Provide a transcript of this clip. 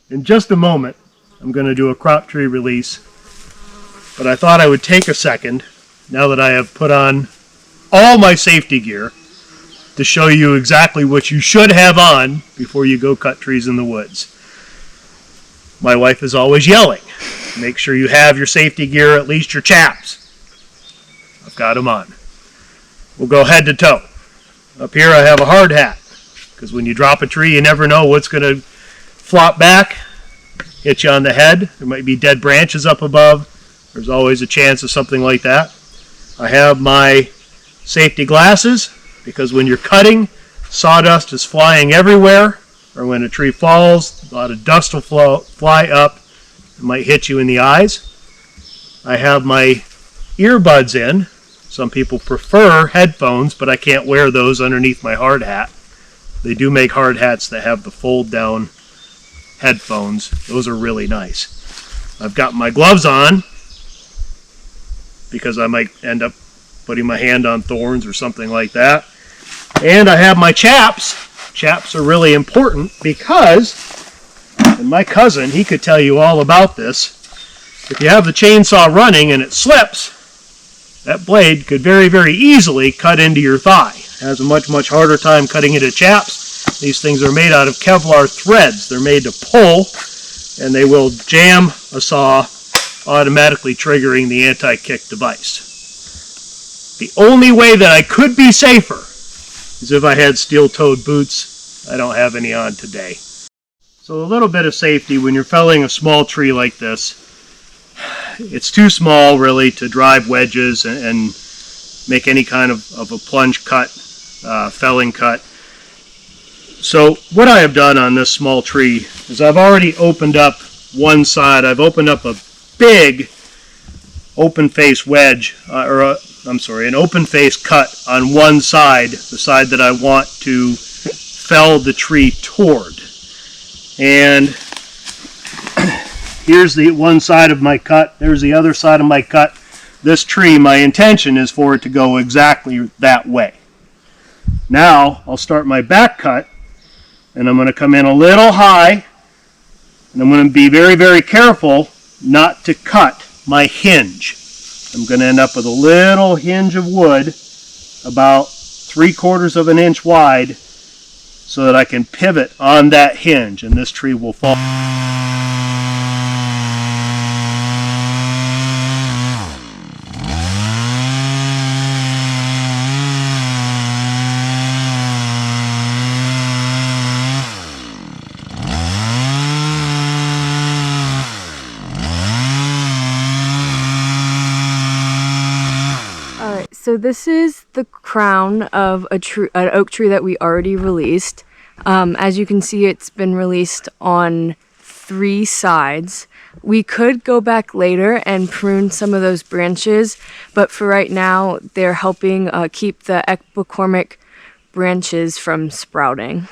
In just a moment, I'm going to do a crop tree release, but I thought I would take a second, now that I have put on all my safety gear, to show you exactly what you should have on before you go cut trees in the woods. My wife is always yelling, make sure you have your safety gear, at least your chaps. I've got them on. We'll go head to toe. Up here I have a hard hat, because when you drop a tree, you never know what's going to flop back, hit you on the head. There might be dead branches up above. There's always a chance of something like that. I have my safety glasses, because when you're cutting, sawdust is flying everywhere, or when a tree falls, a lot of dust will fly up. It might hit you in the eyes. I have my earbuds in. Some people prefer headphones, but I can't wear those underneath my hard hat. They do make hard hats that have the fold down headphones. Those are really nice. I've got my gloves on because I might end up putting my hand on thorns or something like that. And I have my chaps. Chaps are really important because, and my cousin, he could tell you all about this, if you have the chainsaw running and it slips, that blade could very, very easily cut into your thigh. It has a much, much harder time cutting into chaps. These things are made out of Kevlar threads. They're made to pull, and they will jam a saw, automatically triggering the anti-kick device. The only way that I could be safer is if I had steel-toed boots. I don't have any on today. So a little bit of safety when you're felling a small tree like this. It's too small, really, to drive wedges and make any kind of a plunge cut, felling cut. So what I have done on this small tree is I've already opened up one side. I've opened up a big open face wedge, an open face cut on one side, the side that I want to fell the tree toward. And here's the one side of my cut. There's the other side of my cut. This tree, my intention is for it to go exactly that way. Now, I'll start my back cut, and I'm going to come in a little high, and I'm going to be very, very careful not to cut my hinge. I'm going to end up with a little hinge of wood, about 3/4 of an inch wide, so that I can pivot on that hinge, and this tree will fall. So this is the crown of an oak tree that we already released. As you can see, it's been released on 3 sides. We could go back later and prune some of those branches, but for right now, they're helping keep the epicormic branches from sprouting.